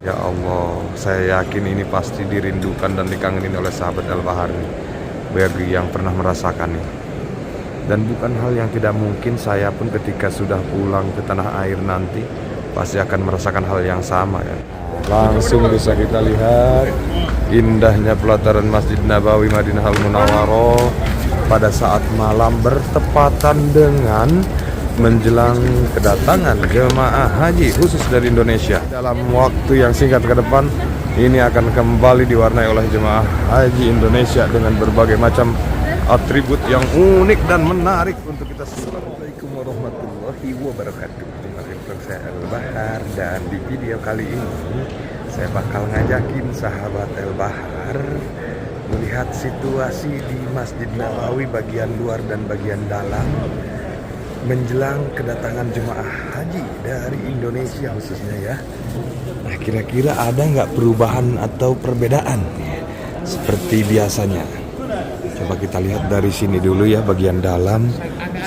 Ya Allah, saya yakin ini pasti dirindukan dan dikangenin oleh sahabat Al-Bahar nih, bagi yang pernah merasakannya. Dan bukan hal yang tidak mungkin, saya pun ketika sudah pulang ke tanah air nanti pasti akan merasakan hal yang sama ya. Langsung bisa kita lihat indahnya pelataran Masjid Nabawi Madinahul Munawwaroh pada saat malam bertepatan dengan menjelang kedatangan jemaah haji khusus dari Indonesia. Dalam waktu yang singkat ke depan ini akan kembali diwarnai oleh jemaah haji Indonesia dengan berbagai macam atribut yang unik dan menarik untuk kita. Assalamualaikum warahmatullahi wabarakatuh. Saya Al-Bahar, dan di video kali ini saya bakal ngajakin sahabat Al-Bahar melihat situasi di Masjid Nabawi bagian luar dan bagian dalam menjelang kedatangan jemaah haji dari Indonesia khususnya ya. Nah, kira-kira ada nggak perubahan atau perbedaan seperti biasanya? Coba kita lihat dari sini dulu ya, bagian dalam.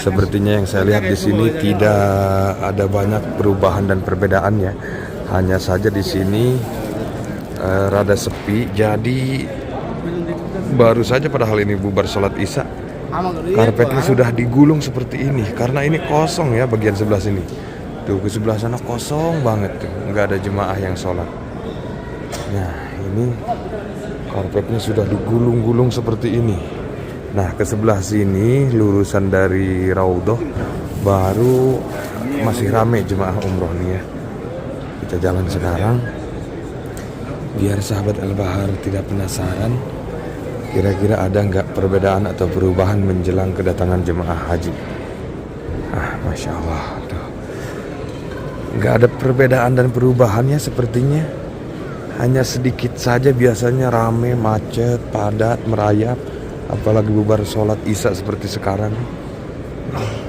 Sepertinya yang saya lihat di sini tidak ada banyak perubahan dan perbedaannya. Hanya saja di sini rada sepi. Jadi baru saja pada hal ini bubar sholat isya, karpetnya sudah digulung seperti ini karena ini kosong ya bagian sebelah sini. Tuh ke sebelah sana kosong banget tuh, nggak ada jemaah yang sholat. Nah ini karpetnya sudah digulung-gulung seperti ini. Nah ke sebelah sini lurusan dari Raudhah baru masih rame jemaah umroh nih ya. Kita jalan sekarang biar sahabat Al-Bahar tidak penasaran. Kira-kira ada nggak perbedaan atau perubahan menjelang kedatangan jemaah haji? Masya Allah, tuh. Nggak ada perbedaan dan perubahannya sepertinya. Hanya sedikit saja biasanya rame, macet, padat, merayap. Apalagi bubar sholat isya seperti sekarang.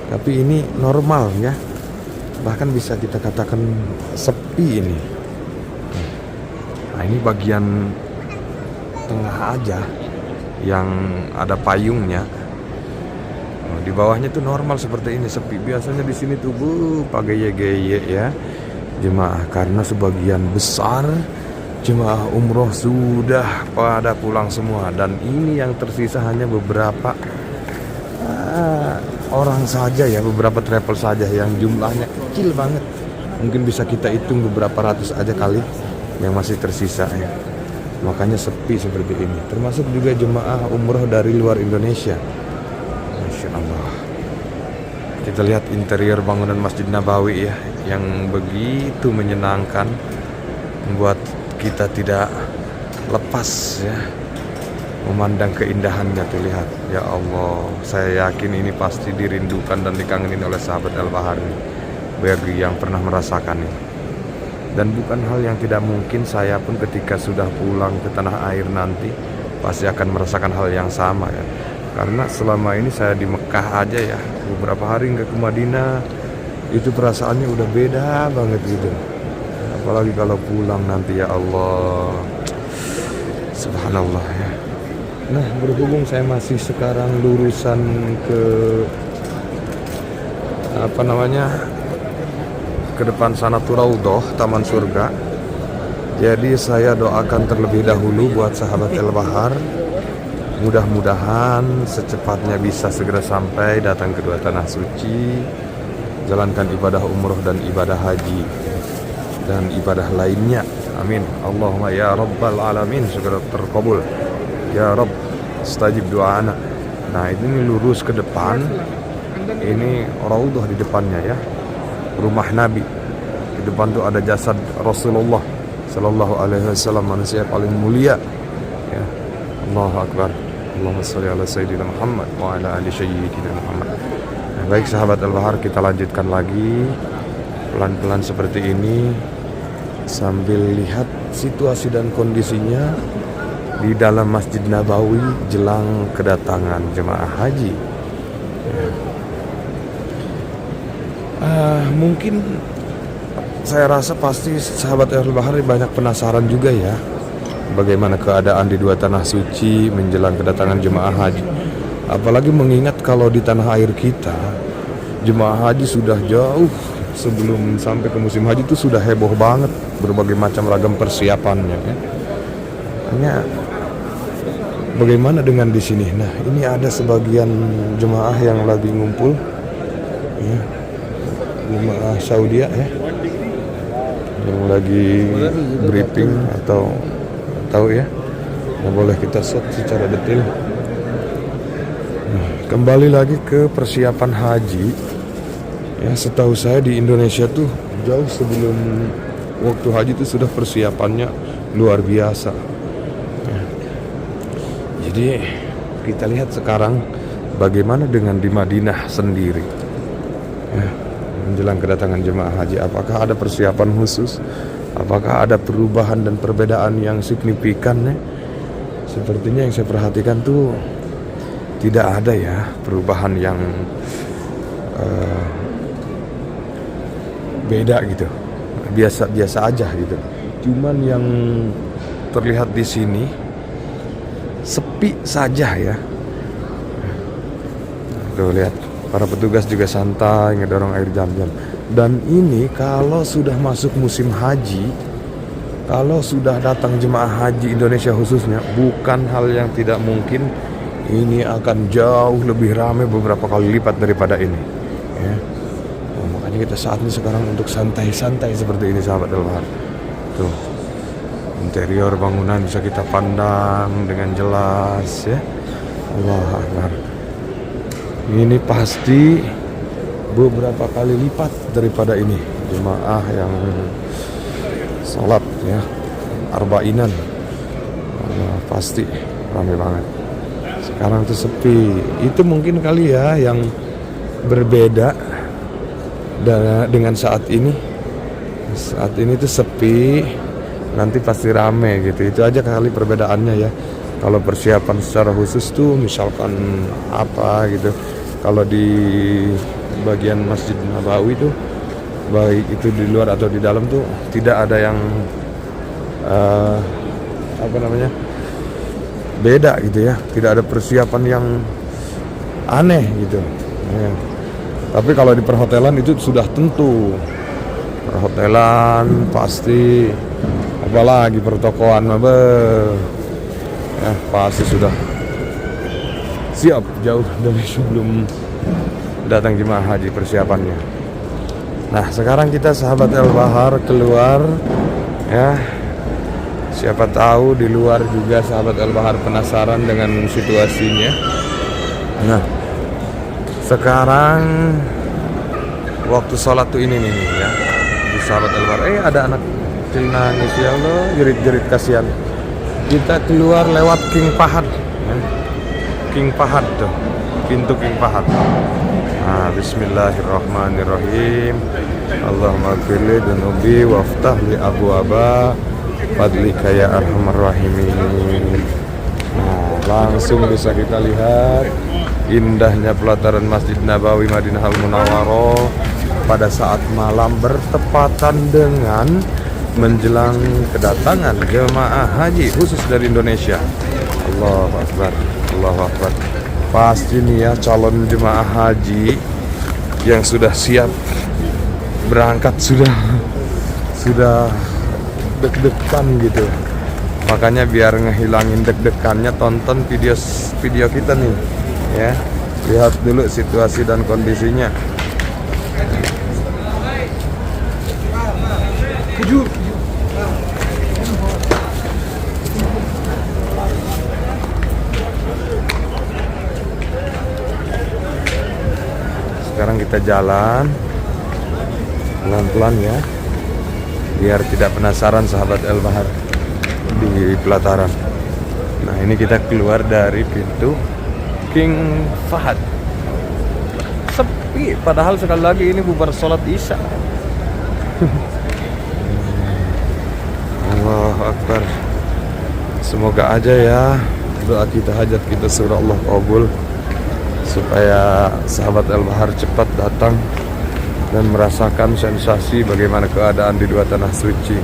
Tapi ini normal ya. Bahkan bisa kita katakan sepi ini. Nah ini bagian tengah aja yang ada payungnya. Di bawahnya tuh normal seperti ini, sepi. Biasanya di sini tuh pageye-geye ya jemaah, karena sebagian besar jemaah umroh sudah pada pulang semua, dan ini yang tersisa hanya beberapa orang saja ya, beberapa travel saja yang jumlahnya kecil banget. Mungkin bisa kita hitung beberapa ratus aja kali yang masih tersisa ya. Makanya sepi seperti ini. Termasuk juga jemaah umroh dari luar Indonesia. Masya Allah. Kita lihat interior bangunan Masjid Nabawi ya, yang begitu menyenangkan, membuat kita tidak lepas ya memandang keindahannya. Tuh lihat, ya Allah, saya yakin ini pasti dirindukan dan dikangenin oleh sahabat Al-Bahar bagi yang pernah merasakannya. Dan bukan hal yang tidak mungkin, saya pun ketika sudah pulang ke tanah air nanti pasti akan merasakan hal yang sama ya. Karena selama ini saya di Mekah aja ya, beberapa hari nggak ke Madinah, itu perasaannya udah beda banget gitu. Apalagi kalau pulang nanti, ya Allah, subhanallah ya. Nah berhubung saya masih sekarang lurusan ke ke depan sana tuh Raudhah, taman surga. Jadi saya doakan terlebih dahulu buat sahabat Al-Bahar, mudah-mudahan secepatnya bisa segera sampai datang kedua tanah suci, jalankan ibadah umroh dan ibadah haji dan ibadah lainnya. Amin. Allahumma ya rabbal alamin, segera terkabul ya Rabb, stajib doana. Nah ini lurus ke depan, ini Raudhah di depannya ya, rumah Nabi. Di depan tuh ada jasad Rasulullah Sallallahu Alaihi Wasallam, manusia paling mulia ya. Allahu Akbar. Allahumma sholli ala Sayyidina Muhammad wa ala ali Sayyidina Muhammad. Nah, baik sahabat Al-Bahar, kita lanjutkan lagi pelan-pelan seperti ini sambil lihat situasi dan kondisinya di dalam Masjid Nabawi jelang kedatangan jemaah haji ya. Mungkin saya rasa pasti sahabat Al-Bahar banyak penasaran juga ya, bagaimana keadaan di dua tanah suci menjelang kedatangan jemaah haji. Apalagi mengingat kalau di tanah air kita jemaah haji sudah jauh sebelum sampai ke musim haji itu sudah heboh banget berbagai macam ragam persiapannya ya. Hanya bagaimana dengan di sini? Nah, ini ada sebagian jemaah yang lagi ngumpul ya. Jemaah Saudi ya, yang lagi briefing atau tahu ya. Nah, boleh kita shot secara detail. Nah, kembali lagi ke persiapan haji. Ya, setahu saya di Indonesia tuh jauh sebelum waktu haji itu sudah persiapannya luar biasa. Ya. Jadi kita lihat sekarang bagaimana dengan di Madinah sendiri. Ya, menjelang kedatangan jemaah haji, apakah ada persiapan khusus? Apakah ada perubahan dan perbedaan yang signifikan? Ya? Sepertinya yang saya perhatikan tuh tidak ada ya perubahan yang beda gitu, biasa aja gitu. Cuman yang terlihat di sini sepi saja ya. Tuh lihat, para petugas juga santai ngedorong air zam-zam. Dan ini kalau sudah masuk musim haji, kalau sudah datang jemaah haji Indonesia khususnya, bukan hal yang tidak mungkin ini akan jauh lebih ramai beberapa kali lipat daripada ini ya. Makanya kita saat ini sekarang untuk santai-santai seperti ini sahabat Al-Bahar. Tuh, interior bangunan bisa kita pandang dengan jelas ya. Allah Akbar. Ini pasti beberapa kali lipat daripada ini jemaah yang sholat ya, arbainan. Allah, pasti ramai banget. Sekarang tuh sepi. Itu mungkin kali ya yang berbeda dengan saat ini. Saat ini tuh sepi, nanti pasti rame gitu. Itu aja kali perbedaannya ya. Kalau persiapan secara khusus tuh misalkan apa gitu, kalau di bagian Masjid Nabawi tuh, baik itu di luar atau di dalam tuh tidak ada yang beda gitu ya. Tidak ada persiapan yang aneh gitu ya. Tapi kalau di perhotelan itu sudah tentu. Perhotelan pasti, apalagi pertokoan ya pasti sudah siap jauh dari sebelum datang jemaah haji persiapannya. Nah, sekarang kita sahabat Al-Bahar keluar ya. Siapa tahu di luar juga sahabat Al-Bahar penasaran dengan situasinya. Nah, sekarang waktu sholat tuh ini nih ya, di sahabat Al-Bahar. Ada anak kecil nangis ya Allah, jerit-jerit kasihan. Kita keluar lewat King Fahad ya. King Fahad tuh, pintu King Fahad. Nah, bismillahirrahmanirrahim. Allahumma gfirli dunubi waftah li abwaaba fadlika ya arhamar rahimin. Nah, langsung bisa kita lihat indahnya pelataran Masjid Nabawi Madinah Al-Munawwarah pada saat malam bertepatan dengan menjelang kedatangan jemaah haji khusus dari Indonesia. Allahu Akbar, Allahu Akbar. Pasti nih ya calon jemaah haji yang sudah siap berangkat sudah deg-degan gitu. Makanya biar ngehilangin deg-degannya tonton video kita nih ya. Lihat dulu situasi dan kondisinya. Sekarang kita jalan pelan-pelan ya, biar tidak penasaran sahabat Al-Bahar di pelataran. Nah, ini kita keluar dari pintu King Fahad. Sepi, padahal sekali lagi ini bubar sholat Isya. Allahu Akbar. Semoga aja ya doa kita, hajat kita surah Allah kabul, supaya sahabat Al-Bahar cepat datang dan merasakan sensasi bagaimana keadaan di dua tanah suci.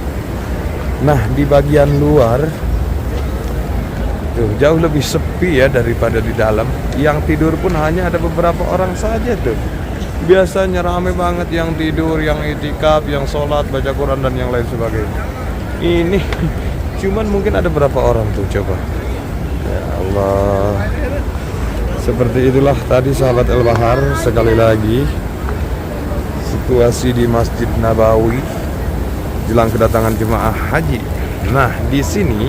Nah, di bagian luar tuh jauh lebih sepi ya daripada di dalam. Yang tidur pun hanya ada beberapa orang saja tuh. Biasanya rame banget yang tidur, yang itikaf, yang sholat, baca Quran dan yang lain sebagainya. Ini cuman mungkin ada berapa orang tuh, coba. Ya Allah. Seperti itulah tadi sahabat Al-Bahar, sekali lagi situasi di Masjid Nabawi jelang kedatangan jemaah haji. Nah, di sini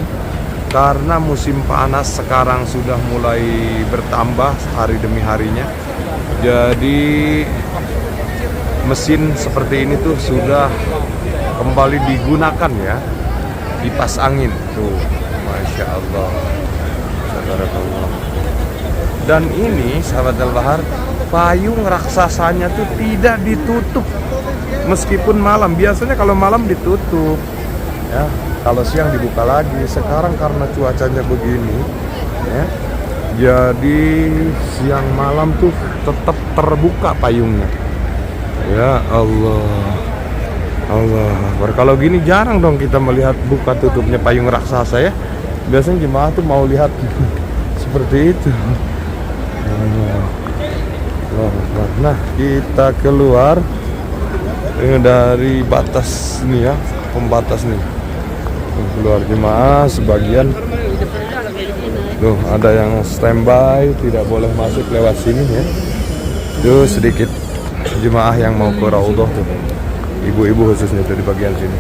karena musim panas sekarang sudah mulai bertambah hari demi harinya. Jadi mesin seperti ini tuh sudah kembali digunakan ya, kipas angin tuh, masya Allah, Subhanallah. Dan ini sahabat Al-Bahar, payung raksasanya tuh tidak ditutup meskipun malam. Biasanya kalau malam ditutup ya, kalau siang dibuka lagi. Sekarang karena cuacanya begini ya, jadi siang malam tuh tetap terbuka payungnya. Ya Allah, Allah Akbar. Kalau gini jarang dong kita melihat buka tutupnya payung raksasa ya. Biasanya jemaah tuh mau lihat seperti itu. Allah. Nah, kita keluar dari batas nih ya, pembatas nih. Keluar jemaah sebagian. Tuh, ada yang standby, tidak boleh masuk lewat sini ya. Tuh sedikit jemaah yang mau ke Raudhah tuh. Ibu-ibu khususnya tuh di bagian sini.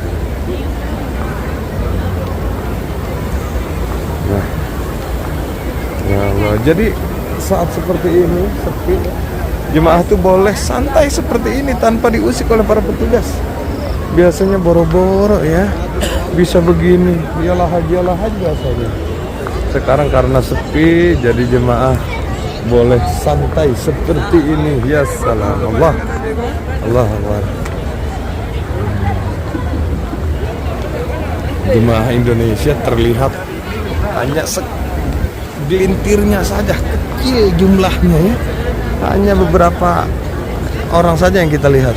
Nah, ya Allah. Jadi saat seperti ini sepi, jemaah tuh boleh santai seperti ini tanpa diusik oleh para petugas. Biasanya boro-boro ya, bisa begini, iyalah haji biasanya. Sekarang karena sepi, jadi jemaah boleh santai seperti ini. Ya salam, Allah, Allah Akbar. Jemaah Indonesia terlihat hanya segelintirnya saja, kecil jumlahnya ya. Hanya beberapa orang saja yang kita lihat.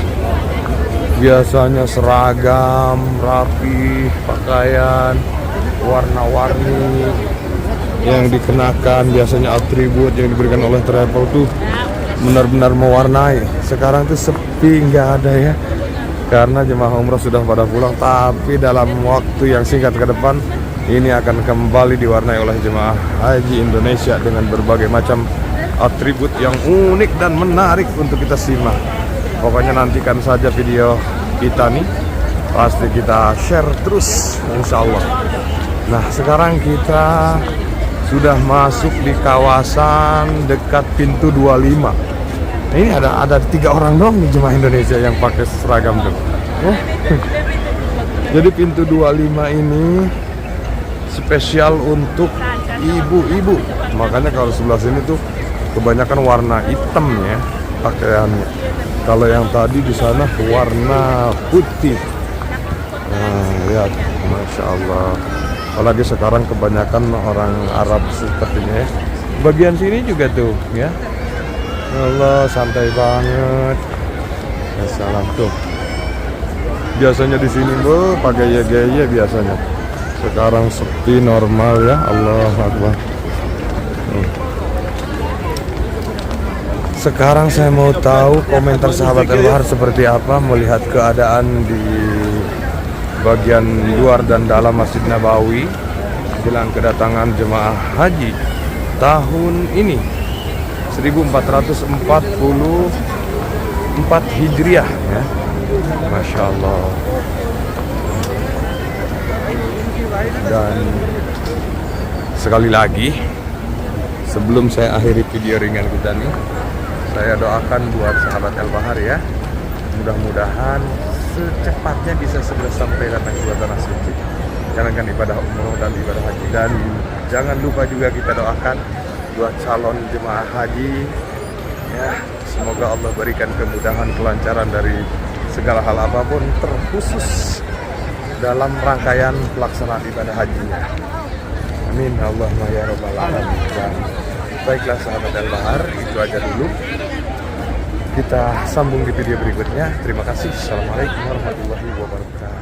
Biasanya seragam, rapi, pakaian, warna-warni yang dikenakan, biasanya atribut yang diberikan oleh travel tuh benar-benar mewarnai. Sekarang tuh sepi, nggak ada ya, karena jemaah umrah sudah pada pulang. Tapi dalam waktu yang singkat ke depan ini akan kembali diwarnai oleh jemaah haji Indonesia dengan berbagai macam atribut yang unik dan menarik untuk kita simak. Pokoknya nantikan saja video kita nih, pasti kita share terus insya Allah. Nah, sekarang kita sudah masuk di kawasan dekat pintu 25. Nah, ini ada 3 orang dong nih jemaah Indonesia yang pakai seragam tuh. Jadi pintu 25 ini spesial untuk ibu-ibu. Makanya kalau sebelah sini tuh kebanyakan warna hitam ya pakaiannya. Kalau yang tadi di sana warna putih. Nah, lihat, masya Allah. Apalagi sekarang kebanyakan orang Arab sepertinya ya. Bagian sini juga tuh ya. Allah, santai banget. Ya salam tuh. Biasanya di sini pakai gaya biasanya. Sekarang sepi normal ya. Allah Akbar. Sekarang saya mau tahu komentar sahabat Al-Bahar seperti apa melihat keadaan di bagian luar dan dalam Masjid Nabawi jelang kedatangan jemaah haji tahun ini 1444 Hijriah ya. Masya Allah. Dan sekali lagi sebelum saya akhiri video ringan kita nih, saya doakan buat sahabat Al-Bahar ya, mudah-mudahan secepatnya bisa segera sampai datang ke tanah suci, jalankan ibadah umroh dan ibadah haji. Dan jangan lupa juga kita doakan buat calon jemaah haji ya, semoga Allah berikan kemudahan, kelancaran dari segala hal apapun, terkhusus dalam rangkaian pelaksanaan ibadah hajinya. Amin Allahumma ya rabbal alamin. Dan baiklah sahabat Al-Bahar, itu aja dulu. Kita sambung di video berikutnya. Terima kasih. Assalamualaikum warahmatullahi wabarakatuh.